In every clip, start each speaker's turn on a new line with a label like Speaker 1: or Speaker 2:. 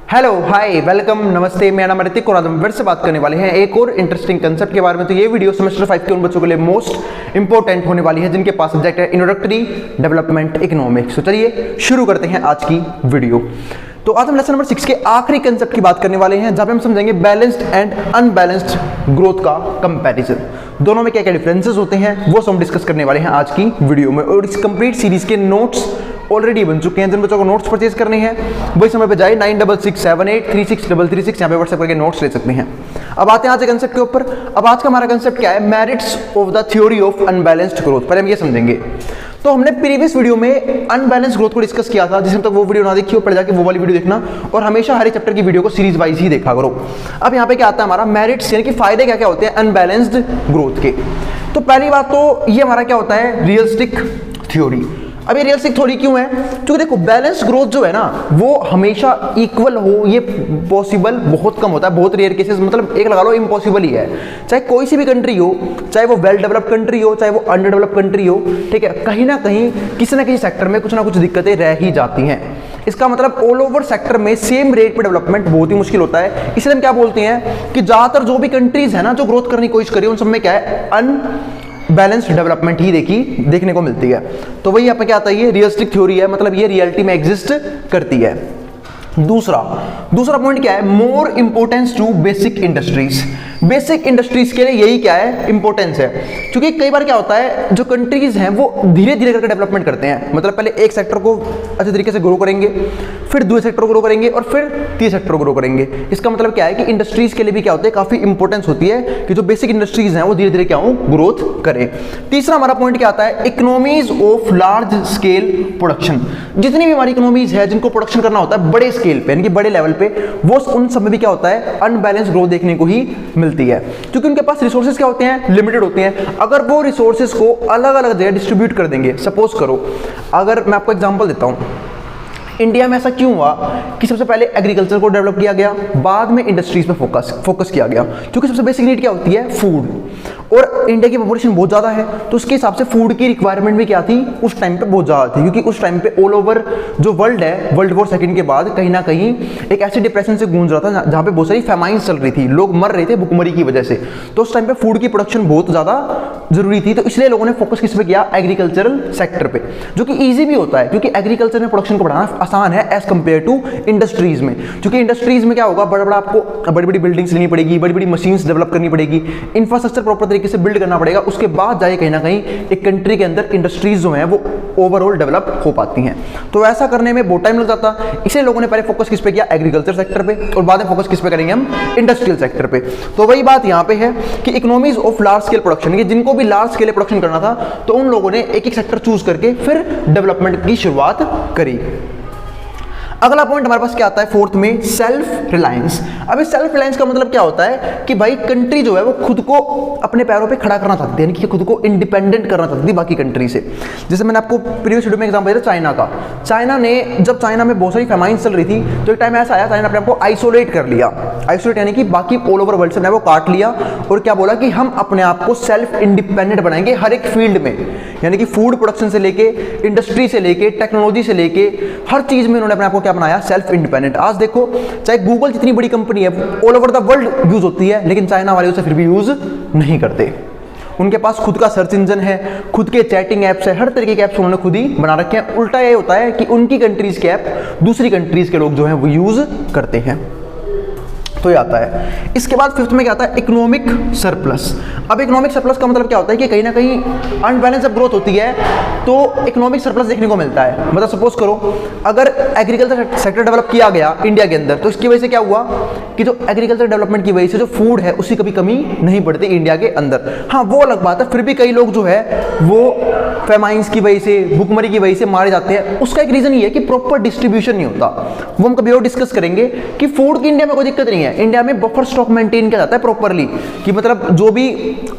Speaker 1: Hello hi welcome नमस्ते, मेरा नाम ऋतिक और आज हम फिर से बात करने वाले हैं एक और इंटरेस्टिंग कंसेप्ट के बारे में। तो ये वीडियो सेमेस्टर 5 के उन बच्चों के लिए मोस्ट इंपॉर्टेंट होने वाली है जिनके पास सब्जेक्ट है इंट्रोडक्टरी डेवलपमेंट इकोनॉमिक्स। तो चलिए शुरू करते हैं आज की वीडियो। तो आज हम लेसन नंबर 6 के आखिरी कंसेप्ट की बात करने वाले हैं जहां पे हम समझेंगे बैलेंस्ड एंड अनबैलेंस्ड ग्रोथ का कंपैरिजन। दोनों में क्या क्या डिफरेंसेस होते हैं वो हम डिस्कस करने वाले हैं आज की वीडियो में। और इस कंप्लीट सीरीज के नोट्स ऑलरेडी बन चुके हैं। जिन बच्चों को नोट्स परचेज करने हैं वही समय पे जाए 9667836333 यहाँ पे व्हाट्सएप करके नोट्स ले सकते हैं। अब आते हैं आज के कंसेप्ट के ऊपर। अब आज का हमारा कंसेप्ट क्या है? Merits of the theory of unbalanced growth. पहले हम ये समझेंगे। तो हमने प्रीवियस वीडियो में अनबैलेंस्ड ग्रोथ को डिस्कस किया था, जिसमें तक वो वीडियो ना देखी हो पड़ जाके वो वाली वीडियो देखना और हमेशा हर एक चैप्टर की वीडियो को सीरीज वाइज ही देखा करो। अब यहाँ पे क्या आता है हमारा मेरिट्स, यानी कि फायदे क्या क्या होते हैं अनबैलेंस्ड ग्रोथ के। तो पहली बात तो ये हमारा क्या होता है रियलिस्टिक थ्योरी। अब ये रियलिस्टिक थ्योरी क्यों है? क्योंकि देखो बैलेंस्ड ग्रोथ जो है ना वो हमेशा इक्वल हो ये पॉसिबल बहुत कम होता है, बहुत रेयर केसेस, मतलब एक लगा लो इम्पॉसिबल ही है। चाहे कोई सी भी कंट्री हो, चाहे वो वेल डेवलप्ड कंट्री हो चाहे वो अंडर डेवलप्ड कंट्री हो, ठीक है, कहीं ना कहीं किसी ना किसी सेक्टर में कुछ ना कुछ दिक्कतें रह ही जाती हैं। इसका मतलब ऑल ओवर सेक्टर में सेम रेट पे डेवलपमेंट बहुत ही मुश्किल होता है। इसलिए हम क्या बोलते हैं कि ज्यादातर जो भी कंट्रीज है ना जो ग्रोथ करने की कोशिश करी उन सब में क्या है बैलेंस्ड डेवलपमेंट ही देखने को मिलती है। तो वही यहाँ पे क्या आता है, ये रियलिस्टिक थ्योरी है, मतलब ये रियलिटी में एग्जिस्ट करती है। दूसरा पॉइंट क्या है? More importance to basic industries. Basic industries के लिए यही क्या है इंपॉर्टेंस है, क्योंकि कई बार क्या होता है जो कंट्रीज हैं वो धीरे धीरे करके डेवलपमेंट करते हैं। मतलब पहले एक सेक्टर को अच्छे तरीके से ग्रो करेंगे, फिर दूसरे सेक्टर को ग्रो करेंगे और फिर तीसरे सेक्टर को ग्रो करेंगे। इसका मतलब क्या है कि इंडस्ट्रीज के लिए भी क्या होता है काफी इंपॉर्टेंस होती है कि जो बेसिक इंडस्ट्रीज हैं वो धीरे धीरे क्या हो ग्रोथ करे। तीसरा हमारा पॉइंट क्या आता है? Economies of large scale production. जितनी भी हमारी इकोनॉमीज है जिनको प्रोडक्शन करना होता है बड़े स्केल पे यानी कि बड़े लेवल पे, वो उन सब में भी क्या होता है अनबैलेंस ग्रोथ देखने को ही मिलती है, क्योंकि उनके पास रिसोर्सेज क्या होते हैं लिमिटेड होते हैं। अगर वो रिसोर्सेज को अलग अलग जगह डिस्ट्रीब्यूट कर देंगे, सपोज करो अगर मैं आपको एग्जांपल देता हूं, इंडिया में ऐसा क्यों हुआ कि सबसे पहले एग्रीकल्चर को डेवलप किया गया, बाद में इंडस्ट्रीज पे फोकस किया गया? क्योंकि सबसे बेसिक नीड क्या होती है? फूड। और इंडिया की पॉपुलेशन बहुत ज़्यादा है तो उसके हिसाब से फूड की रिक्वायरमेंट भी क्या थी उस टाइम पे बहुत ज़्यादा थी, क्योंकि उस टाइम पे ऑल ओवर जो वर्ल्ड है वर्ल्ड वॉर सेकंड के बाद कहीं ना कहीं एक ऐसे डिप्रेशन से गूंज रहा था जहाँ पे बहुत सारी फेमाइन्स चल रही थी, लोग मर रहे थे भुखमरी की वजह से। तो उस टाइम पे फूड की प्रोडक्शन बहुत ज़्यादा जरूरी थी, तो इसलिए लोगों ने फोकस किस पे किया? एग्रीकल्चरल सेक्टर पे, जो कि ईजी भी होता है क्योंकि एग्रीकल्चर में प्रोडक्शन को बढ़ाना आसान है एज कंपेयर टू इंडस्ट्रीज में। क्योंकि इंडस्ट्रीज में क्या होगा बड़ा आपको बड़ी बड़ी बिल्डिंग्स लेनी पड़ेगी, बड़ी बड़ी मशीन्स डेवलप करनी पड़ेगी, इंफ्रास्ट्रक्चर प्रॉपर तरीके से बिल्ड करना पड़ेगा, उसके बाद जाए कहीं ना कहीं एक कंट्री के अंदर इंडस्ट्रीज जो हैं वो ओवरऑल डेवलप हो पाती हैं। तो ऐसा करने में बहुत टाइम लग जाता, इसलिए लोगों ने पहले फोकस किस पे किया? एग्रीकल्चर सेक्टर पे, और बाद में फोकस किस पे करेंगे हम? इंडस्ट्रियल सेक्टर पे। तो वही बात यहाँ पे है कि economies of large scale production, जिनको भी लार्ज स्केल प्रोडक्शन करना था तो उन लोगों ने एक एक सेक्टर चूज करके फिर डेवलपमेंट की शुरुआत करी। अगला पॉइंट हमारे पास क्या आता है फोर्थ में? Self reliance. अब इस सेल्फ रिलायंस का मतलब क्या होता है कि भाई कंट्री जो है वो खुद को अपने पैरों पे खड़ा करना चाहती है, यानी कि खुद को इंडिपेंडेंट करना चाहती थी बाकी कंट्री से। जैसे मैंने आपको प्रीवियस वीडियो में एग्जांपल दिया चाइना का। चाइना ने जब चाइना में बहुत सारी फेमाइन्स चल रही थी तो एक टाइम ऐसा आया चाइना अपने आपको आइसोलेट कर लिया। आइसोलेट यानी कि बाकी ऑल ओवर वर्ल्ड से वो काट लिया और क्या बोला कि हम अपने आप को सेल्फ इंडिपेंडेंट बनाएंगे हर एक फील्ड में, यानी कि फूड प्रोडक्शन से लेके इंडस्ट्री से लेके टेक्नोलॉजी से लेके हर चीज में उन्होंने अपने आप को क्या बनाया? Self independent. आज देखो चाहे गूगल जितनी बड़ी कंपनी है all over the world use होती है, लेकिन चाइना वाले उसे फिर भी यूज नहीं करते। उनके पास खुद का सर्च इंजन है, खुद के चैटिंग एप्स है, हर तरीके के एप्स उन्होंने खुद ही बना रखे हैं। उल्टा ये होता है कि उनकी कंट्रीज के ऐप दूसरी कंट्रीज के लोग जो हैं वो यूज करते हैं। तो ये आता है। इसके बाद फिफ्थ में क्या आता है? Economic surplus. अब इकोनॉमिक सरप्लस का मतलब क्या होता है कि कहीं ना कहीं अनबैलेंस जब ग्रोथ होती है तो इकोनॉमिक सरप्लस देखने को मिलता है। मतलब सपोज करो अगर एग्रीकल्चर सेक्टर डेवलप किया गया इंडिया के अंदर तो इसकी वजह से क्या हुआ कि जो एग्रीकल्चर डेवलपमेंट की वजह से जो फूड है उसकी कभी कमी नहीं पड़ती इंडिया के अंदर। हाँ वो अलग बात है, फिर भी कई लोग जो है वो फेमाइन्स की वजह से भुखमरी की वजह से मारे जाते हैं। उसका एक रीजन ये है कि प्रॉपर डिस्ट्रीब्यूशन नहीं होता। वो हम कभी और डिस्कस करेंगे कि फूड की इंडिया में कोई दिक्कत नहीं है, इंडिया में बफर स्टॉक मेंटेन किया जाता है प्रॉपरली, कि मतलब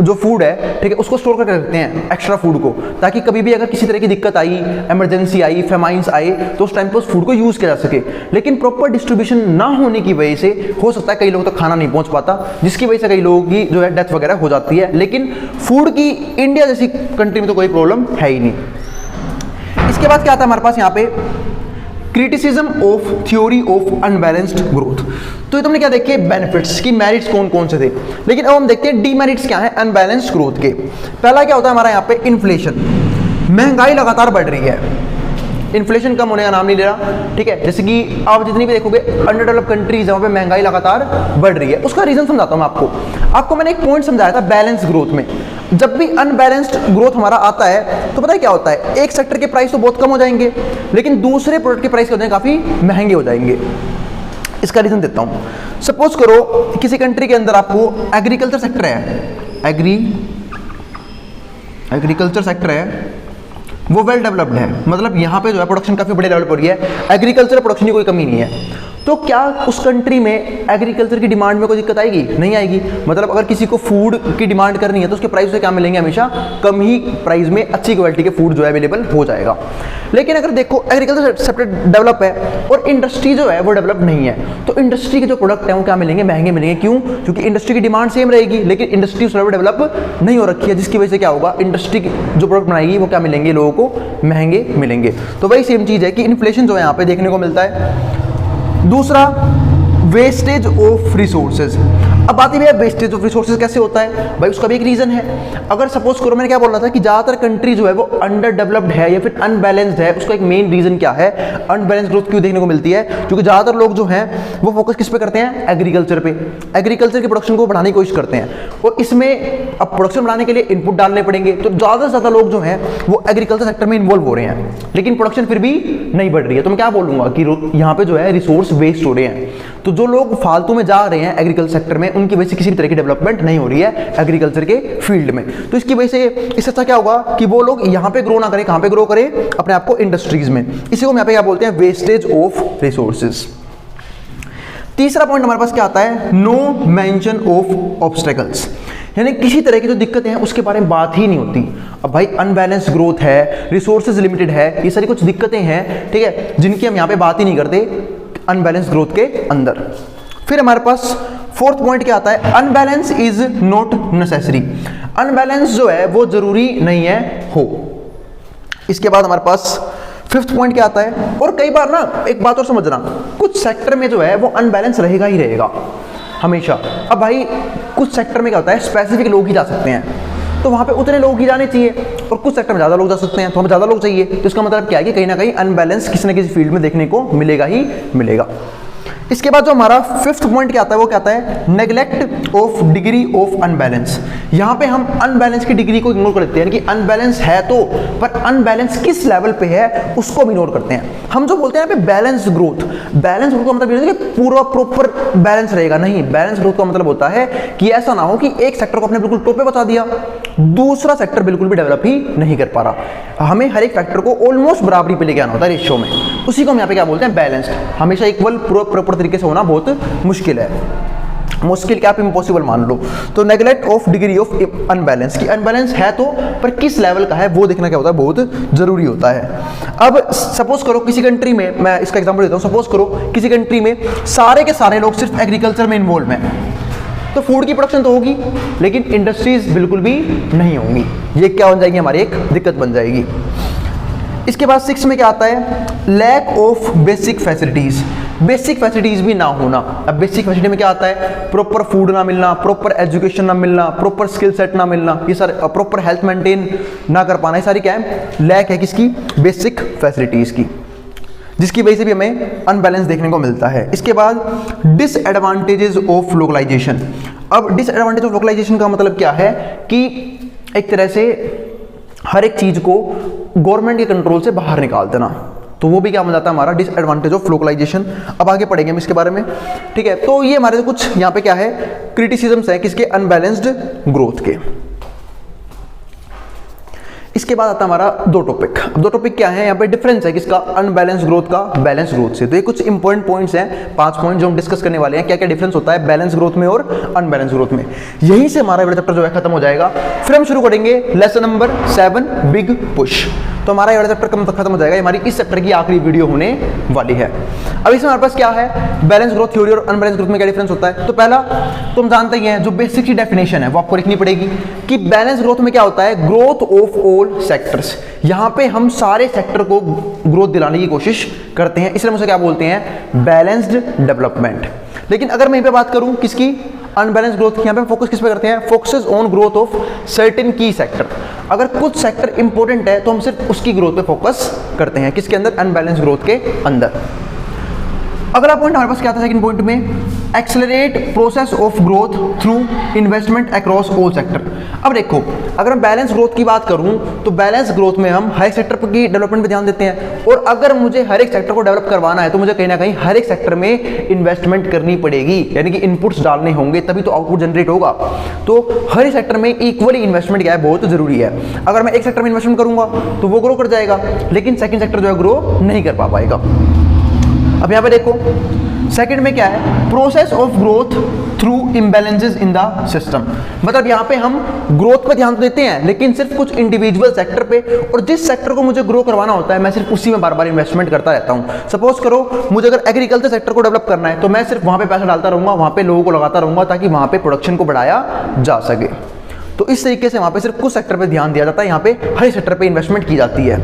Speaker 1: जो फूड है ठीक है उसको स्टोर करके रखते हैं एक्स्ट्रा फूड को, ताकि कभी भी अगर किसी तरह की दिक्कत आई, इमरजेंसी आई, फेमाइन्स आए तो उस टाइम पे उस फूड को यूज किया जा सके। लेकिन प्रॉपर डिस्ट्रीब्यूशन ना होने की वजह से हो सकता है कई लोगों तक खाना नहीं पहुंच पाता, जिसकी वजह से कई लोगों की जो है डेथ वगैरह हो जाती है। लेकिन फूड की इंडिया जैसी कंट्री में तो कोई प्रॉब्लम है ही नहीं। इसके बाद क्या आता है हमारे पास यहाँ पे criticism of theory of unbalanced growth. तो ये तुमने क्या देखे बेनिफिट्स की, मेरिट्स कौन कौन से थे, लेकिन अब हम देखते हैं डीमेरिट्स क्या है अनबैलेंस्ड ग्रोथ के। पहला क्या होता है हमारा यहाँ पे इन्फ्लेशन, महंगाई लगातार बढ़ रही है, इन्फ्लेशन कम होने का नाम नहीं ले रहा, ठीक है। जैसे कि आप जितनी भी देखोगे अंडर डेवलप कंट्रीज वहाँ पे महंगाई लगातार बढ़ रही है, उसका रीजन समझाता हूँ मैं आपको मैंने एक पॉइंट समझाया था बैलेंस ग्रोथ में। जब भी अनबैलेंस्ड ग्रोथ हमारा आता है तो पता है क्या होता है, एक सेक्टर के प्राइस तो बहुत कम हो जाएंगे, लेकिन दूसरे प्रोडक्ट के प्राइस काफी महंगे हो जाएंगे। इसका रीजन देता हूँ। सपोज करो किसी कंट्री के अंदर आपको एग्रीकल्चर सेक्टर है, एग्रीकल्चर सेक्टर है, वो वेल डेवलप्ड है, मतलब यहाँ पे जो है प्रोडक्शन काफ़ी बड़े लेवल पर हो रही है, एग्रीकल्चर प्रोडक्शन की कोई कमी नहीं है। तो क्या उस कंट्री में एग्रीकल्चर की डिमांड में कोई दिक्कत आएगी? नहीं आएगी। मतलब अगर किसी को फूड की डिमांड करनी है तो उसके प्राइस से क्या मिलेंगे, हमेशा कम ही प्राइस में अच्छी क्वालिटी के फूड जो है अवेलेबल हो जाएगा। लेकिन अगर देखो एग्रीकल्चर सेक्टर डेवलप है और इंडस्ट्री जो है वो डेवलप नहीं है, तो इंडस्ट्री के जो प्रोडक्ट हैं वो क्या मिलेंगे, महंगे मिलेंगे। क्यों? क्योंकि इंडस्ट्री की डिमांड सेम रहेगी, लेकिन इंडस्ट्री उस लेवल डेवलप नहीं हो रखी है, जिसकी वजह से क्या होगा, इंडस्ट्री जो प्रोडक्ट बनाएगी वो क्या मिलेंगे, लोगों को महंगे मिलेंगे। तो वही सेम चीज़ है कि इन्फ्लेशन जो है यहाँ पे देखने को मिलता है। दूसरा वेस्टेज ऑफ रिसोर्सेज। अब बात ये है वेस्टेज ऑफ रिसोर्सेज कैसे होता है भाई, उसका भी एक रीजन है। अगर सपोज करो मैंने क्या बोल रहा था कि ज्यादातर कंट्री जो है वो अंडर डेवलप्ड है या फिर अनबैलेंस्ड है, उसका एक मेन रीजन क्या है, अनबैलेंस्ड ग्रोथ क्यों देखने को मिलती है, क्योंकि ज्यादातर लोग जो हैं वो फोकस किस पे करते हैं, एग्रीकल्चर पे, एग्रीकल्चर के प्रोडक्शन को बढ़ाने की कोशिश करते हैं, और इसमें अब प्रोडक्शन बढ़ाने के लिए इनपुट डालने पड़ेंगे, तो ज्यादा से ज्यादा लोग जो हैं वो एग्रीकल्चर सेक्टर में इन्वॉल्व हो रहे हैं, लेकिन प्रोडक्शन फिर भी नहीं बढ़ रही है। तो मैं क्या बोलूंगा कि यहाँ पे जो है रिसोर्स वेस्ट हो रहे हैं। तो जो लोग फालतू में जा रहे हैं एग्रीकल्चर सेक्टर में, उनकी वजह से किसी भी तरह की डेवलपमेंट नहीं हो रही है एग्रीकल्चर के फील्ड में। तो इसकी वजह से इससे अच्छा क्या होगा कि वो लोग यहाँ पे ग्रो ना करें, कहाँ पे ग्रो करें, अपने आप को इंडस्ट्रीज में। इसी को यहाँ पे क्या बोलते हैं, वेस्टेज ऑफ रिसोर्सेज। तीसरा पॉइंट हमारे पास क्या आता है, नो मेंशन ऑफ ऑब्स्टेकल्स, यानी किसी तरह की जो दिक्कतें हैं उसके बारे में बात ही नहीं होती। अब भाई अनबैलेंस ग्रोथ है, रिसोर्सेज लिमिटेड है, ये सारी कुछ दिक्कतें हैं, ठीक है, जिनकी हम यहाँ पे बात ही नहीं करते अनबैलेंस ग्रोथ के अंदर। फिर हमारे पास फोर्थ पॉइंट क्या आता है, unbalance is not necessary, unbalance जो है वो जरूरी नहीं है हो। इसके बाद हमारे पास फिफ्थ पॉइंट क्या आता है, और कई बार ना एक बात और समझना, कुछ सेक्टर में जो है वो अनबैलेंस रहेगा ही रहेगा हमेशा। अब भाई कुछ सेक्टर में क्या होता है, स्पेसिफिक लोग ही जा सकते हैं, तो वहाँ पे उतने लोग ही जाने चाहिए, और कुछ सेक्टर में ज़्यादा लोग जा सकते हैं तो हमें ज़्यादा लोग चाहिए। तो इसका मतलब क्या है कि कहीं ना कहीं अनबैलेंस किसी न किसी फील्ड में देखने को मिलेगा ही मिलेगा। इसके बाद जो हमारा फिफ्थ पॉइंट क्या आता है वो क्या आता है, neglect of degree of unbalance. यहाँ पे हम अनबैलेंस की डिग्री को इग्नोर कर देते हैं कि अनबैलेंस है तो, पर अनबैलेंस किस लेवल पे है उसको भी इग्नोर करते हैं। हम जो बोलते हैं यहाँ पे बैलेंस ग्रोथ, बैलेंस ग्रोथ का मतलब ये नहीं कि पूरा प्रॉपर बैलेंस रहेगा, नहीं, बैलेंस ग्रोथ का मतलब होता है कि ऐसा ना हो कि एक सेक्टर को अपने बिल्कुल टॉप पे बता दिया, दूसरा सेक्टर बिल्कुल भी डेवलप ही नहीं कर पा रहा। हमें हर एक फैक्टर को ऑलमोस्ट बराबरी पे लेके आना होता है रेशियो में, उसी को हम यहाँ पे क्या बोलते हैं, बैलेंस्ड। हमेशा इक्वल प्रॉपर तरीके से होना बहुत मुश्किल है, मुश्किल क्या आप इम्पॉसिबल मान लो। तो neglect of degree of unbalance, की अनबैलेंस है तो पर किस लेवल का है वो देखना क्या होता है, बहुत जरूरी होता है। अब सपोज करो किसी कंट्री में, मैं इसका एग्जांपल देता हूँ, सपोज करो किसी कंट्री में सारे के सारे लोग सिर्फ एग्रीकल्चर में इन्वॉल्व हैं, तो फूड की प्रोडक्शन तो होगी लेकिन इंडस्ट्रीज बिल्कुल भी नहीं होंगी, ये क्या बन जाएगी, हमारी एक दिक्कत बन जाएगी। इसके बाद सिक्स में क्या आता है, lack of basic facilities, basic facilities भी ना होना। अब बेसिक फैसिलिटी में क्या आता है, प्रॉपर फूड ना मिलना, प्रॉपर एजुकेशन ना मिलना, प्रॉपर स्किल सेट ना मिलना, ये सारे प्रॉपर हेल्थ मेंटेन ना कर पाना, ये सारी क्या है, लैक है किसकी, बेसिक फैसिलिटीज की, जिसकी वजह से भी हमें अनबैलेंस देखने को मिलता है। इसके बाद डिसएडवांटेजेस ऑफ लोकलाइजेशन। अब डिसएडवांटेज ऑफ लोकलाइजेशन का मतलब क्या है कि एक तरह से हर एक चीज को गवर्नमेंट के कंट्रोल से बाहर निकाल देना, तो वो भी क्या बन जाता है हमारा डिसएडवांटेज ऑफ लोकलाइजेशन। अब आगे पढ़ेंगे हम इसके बारे में, ठीक है। तो ये हमारे कुछ यहाँ पे क्या है, क्रिटिसिज्म्स हैं किसके, अनबैलेंस्ड ग्रोथ के। इसके बाद आता है हमारा दो टॉपिक। दो टॉपिक क्या है, यहाँ पे डिफरेंस है किसका, अनबैलेंस ग्रोथ का बैलेंस ग्रोथ से। तो ये कुछ इंपॉर्टेंट पॉइंट्स हैं, 5 पॉइंट जो हम डिस्कस करने वाले हैं, क्या क्या डिफरेंस होता है बैलेंस ग्रोथ में और अनबैलेंस ग्रोथ में। यहीं से हमारा चैप्टर जो है खत्म हो जाएगा। फिर हम शुरू करेंगे लेसन नंबर 7, बिग पुश। तो हमारा ये वाला चैप्टर खत्म हो जाएगा। हमारी इस चैप्टर की आखिरी वीडियो होने वाली है। अब इसमें हमारे पास क्या है, बैलेंस ग्रोथ थ्योरी और अनबैलेंस ग्रोथ में क्या डिफरेंस होता है। तो पहला तुम जानते ही हैं, जो बेसिक सी डेफिनेशन है वो आपको लिखनी पड़ेगी कि बैलेंस ग्रोथ में क्या होता है, ग्रोथ ऑफ ऑल सेक्टर्स। यहां पे हम सारे सेक्टर को ग्रोथ दिलाने की कोशिश करते हैं, इसलिए हम उसे क्या बोलते हैं, बैलेंस्ड डेवलपमेंट। लेकिन अगर मैं यहां पे बात करूं किसकी, अनबैलेंस ग्रोथ की, यहां पे फोकस किस पे करते हैं, focuses on growth of certain की सेक्टर। अगर कुछ सेक्टर इंपॉर्टेंट है तो हम सिर्फ उसकी ग्रोथ पे फोकस करते हैं, किसके अंदर, अनबैलेंस ग्रोथ के अंदर। अगला पॉइंट हमारे पास क्या था सेकंड पॉइंट में, accelerate process of growth through investment across all sector. अब देखो, अगर मैं बैलेंस ग्रोथ की बात करूं तो बैलेंस ग्रोथ में हम हर एक सेक्टर की डेवलपमेंट पे ध्यान देते हैं, और अगर मुझे हर एक सेक्टर को डेवलप करवाना है तो मुझे कहीं ना कहीं हर एक सेक्टर में इन्वेस्टमेंट करनी पड़ेगी, यानी कि इनपुट्स डालने होंगे तभी तो आउटपुट जनरेट होगा। तो हर एक सेक्टर में इक्वली इन्वेस्टमेंट क्या है, बहुत जरूरी है। अगर मैं एक सेक्टर में इन्वेस्टमेंट करूंगा तो वो ग्रो कर जाएगा, लेकिन सेकंड सेक्टर जो है ग्रो नहीं कर पाएगा। अब यहां पे देखो सेकंड में क्या है, process of growth through imbalances in the system. मतलब यहां पे हम ग्रोथ पे ध्यान देते हैं लेकिन सिर्फ कुछ इंडिविजुअल सेक्टर पे, और जिस सेक्टर को मुझे ग्रो करवाना होता है मैं सिर्फ उसी में बार बार इन्वेस्टमेंट करता रहता हूं। सपोज करो मुझे अगर एग्रीकल्चर सेक्टर को डेवलप करना है तो मैं सिर्फ वहां पे पैसा डालता रहूंगा, वहां पे लोगों को लगाता रहूंगा ताकि वहां पे प्रोडक्शन को बढ़ाया जा सके। तो इस तरीके से वहां पे सिर्फ कुछ सेक्टर पे ध्यान दिया जाता है, यहाँ पे हर सेक्टर पे इन्वेस्टमेंट की जाती है।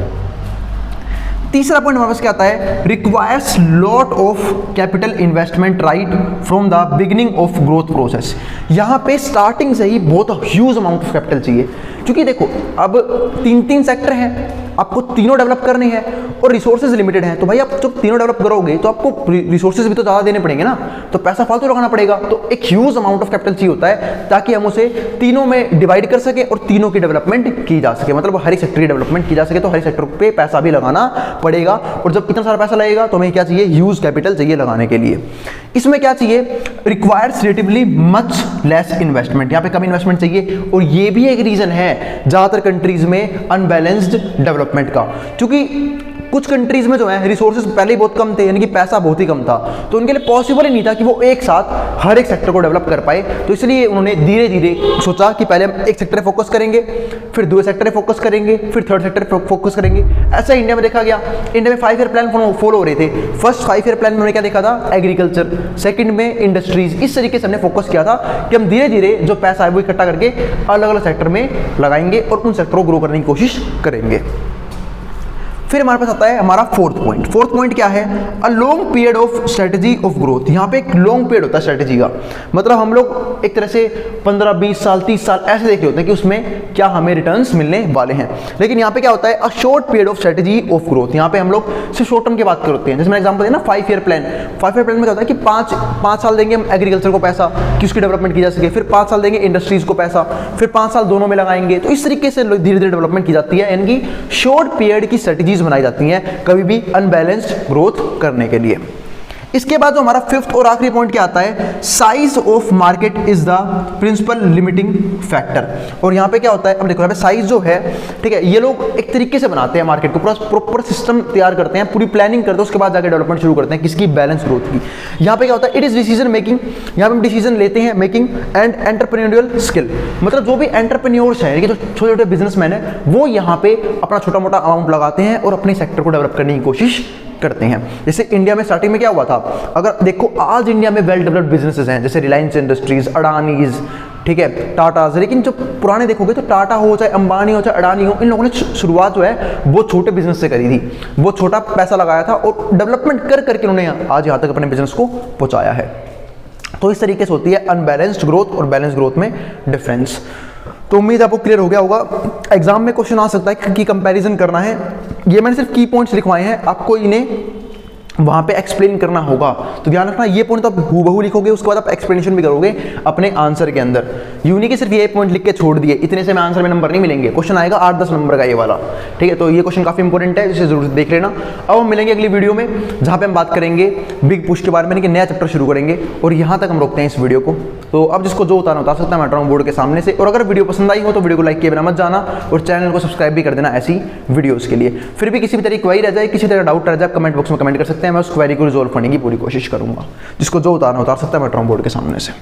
Speaker 1: तीसरा पॉइंट हमारे पास क्या आता है, requires lot of capital investment right from the beginning of growth process. यहाँ पे स्टार्टिंग से ही बहुत ह्यूज अमाउंट ऑफ कैपिटल चाहिए, क्योंकि देखो अब तीन सेक्टर हैं, आपको तीनों डेवलप करने हैं और रिसोर्सेज लिमिटेड हैं। तो भाई आप जब तीनों डेवलप करोगे तो आपको रिसोर्सेज भी तो ज़्यादा देने पड़ेंगे ना, तो पैसा फालतू लगाना पड़ेगा। तो एक ह्यूज अमाउंट ऑफ कैपिटल चाहिए होता है ताकि हम उसे तीनों में डिवाइड कर सके और तीनों की डेवलपमेंट की जा सके, मतलब हर एक सेक्टर की डेवलपमेंट की जा सके। तो हर एक सेक्टर पे पैसा भी लगाना पड़ेगा, और जब इतना सारा पैसा लगेगा तो हमें क्या चाहिए, ह्यूज कैपिटल चाहिए लगाने के लिए। इसमें क्या चाहिए, requires relatively much less investment, यहाँ पे कम इन्वेस्टमेंट चाहिए। और ये भी एक रीजन है ज्यादातर कंट्रीज में अनबैलेंस्ड डेवलपमेंट का, क्योंकि कुछ कंट्रीज में जो है रिसोर्सेज पहले ही बहुत कम थे, यानी कि पैसा बहुत ही कम था, तो उनके लिए पॉसिबल ही नहीं था कि वो एक साथ हर एक सेक्टर को डेवलप कर पाए। तो इसलिए उन्होंने धीरे धीरे सोचा कि पहले हम एक सेक्टर पे फोकस करेंगे, फिर दूसरे सेक्टर पे फोकस करेंगे, फिर थर्ड सेक्टर पे फोकस करेंगे। ऐसा इंडिया में देखा गया, इंडिया में 5 ईयर प्लान फॉलो हो रहे थे। फर्स्ट 5 ईयर प्लान में उन्होंने क्या देखा था, एग्रीकल्चर, सेकंड में इंडस्ट्रीज। इस तरीके से हमने फोकस किया था कि हम धीरे धीरे जो पैसा है वो इकट्ठा करके अलग अलग सेक्टर में लगाएंगे और उन सेक्टर को ग्रो करने की कोशिश करेंगे। फिर हमारे पास आता है हमारा फोर्थ पॉइंट। फोर्थ पॉइंट क्या है, a long period of strategy of growth. यहाँ पे एक लॉन्ग पीरियड होता है स्ट्रेटजी का, मतलब हम लोग एक तरह से 15, 20 साल, 30 साल ऐसे देख रहे होते हैं कि उसमें क्या हमें रिटर्न्स मिलने वाले हैं। लेकिन यहाँ पे क्या होता है, a short period of strategy of growth. यहाँ पे हम लोग सिर्फ शॉर्ट टर्म की बात करते हैं। जैसे मैंने एग्जाम्पल दिया ना 5 ईयर प्लान। 5 ईयर प्लान में क्या होता है कि 5 साल देंगे हम एग्रीकल्चर को पैसा कि उसकी डेवलपमेंट की जा सके, फिर 5 साल देंगे इंडस्ट्रीज को पैसा, फिर 5 साल दोनों में लगाएंगे। तो इस तरीके से धीरे धीरे डेवलपमेंट की जाती है, यानी कि शॉर्ट पीरियड की स्ट्रेटजीज बनाई जाती हैं कभी भी अनबैलेंस्ड ग्रोथ करने के लिए। इसके बाद जो हमारा फिफ्थ और आखिरी पॉइंट क्या आता है, size of market is the principal limiting factor. और यहाँ पे क्या होता है, अब देखो यहाँ पे साइज जो है, ठीक है, ये लोग एक तरीके से बनाते हैं मार्केट को, पूरा प्रॉपर सिस्टम तैयार करते हैं, पूरी प्लानिंग करते हैं, उसके बाद जाकर डेवलपमेंट शुरू करते हैं किसकी, बैलेंस ग्रोथ की। यहाँ पे क्या होता है, इट इज डिसीजन मेकिंग, यहाँ पे हम डिसीजन लेते हैं, मेकिंग एंड एंटरप्रेन्योरियल स्किल। मतलब जो भी एंटरप्रेन्योर्स हैं, जो छोटे छोटे बिजनेसमैन है, वो यहाँ पे अपना छोटा मोटा अमाउंट लगाते हैं और अपने सेक्टर को डेवलप करने की कोशिश करते हैं। जैसे इंडिया में स्टार्टिंग में क्या हुआ था, अगर देखो आज इंडिया में वेल डेवलप्ड बिजनेसेस हैं, जैसे रिलायंस इंडस्ट्रीज, अडानीज, ठीक है, टाटाज। लेकिन जो पुराने देखोगे तो टाटा हो चाहे अंबानी हो चाहे अडानी हो, इन लोगों ने शुरुआत जो है वो छोटे बिजनेस से करी थी, वो छोटा पैसा लगाया था और डेवलपमेंट कर करके उन्होंने आज यहाँ तक अपने बिजनेस को पहुँचाया है। तो इस तरीके से होती है अनबैलेंस्ड ग्रोथ और बैलेंस ग्रोथ में डिफरेंस। तो उम्मीद आपको क्लियर हो गया होगा। एग्जाम में क्वेश्चन आ सकता है कि कंपैरिजन करना है, ये मैंने सिर्फ की पॉइंट्स लिखवाए हैं, आपको इन्हें वहाँ पे एक्सप्लेन करना होगा। तो ध्यान रखना, ये पॉइंट तो आप हूबहू लिखोगे, उसके बाद आप एक्सप्लेनेशन भी करोगे अपने आंसर के अंदर। यूनी के सिर्फ ये पॉइंट लिख के छोड़ दिए, इतने से मैं आंसर में नंबर नहीं मिलेंगे। क्वेश्चन आएगा 8-10 नंबर का ये वाला, ठीक है। तो ये क्वेश्चन काफी इंपॉर्टेंट है, इसे जरूर देख लेना। अब हम मिलेंगे अगली वीडियो में, जहाँ पे हम बात करेंगे बिग पुश के बारे में, कि नया चैप्टर शुरू करेंगे। और यहाँ तक हम रोकते हैं इस वीडियो को। तो अब जिसको जो उतारना उतार सकता है, मैं हट रहा हूँ बोर्ड के सामने से। और अगर वीडियो पसंद आई हो तो वीडियो को लाइक किए बिना मत जाना और चैनल को सब्सक्राइब भी कर देना ऐसी वीडियोस के लिए। फिर भी किसी भी तरह की क्वेरी रह जाए, किसी तरह डाउट रह जाए, कमेंट बॉक्स में कमेंट कर सकते हैं, मैं उस क्वेरी को रिजॉल्व करने की पूरी कोशिश करूंगा। जिसको जो उतारना उतार सकता है, मैं हट रहा हूँ बोर्ड के सामने से।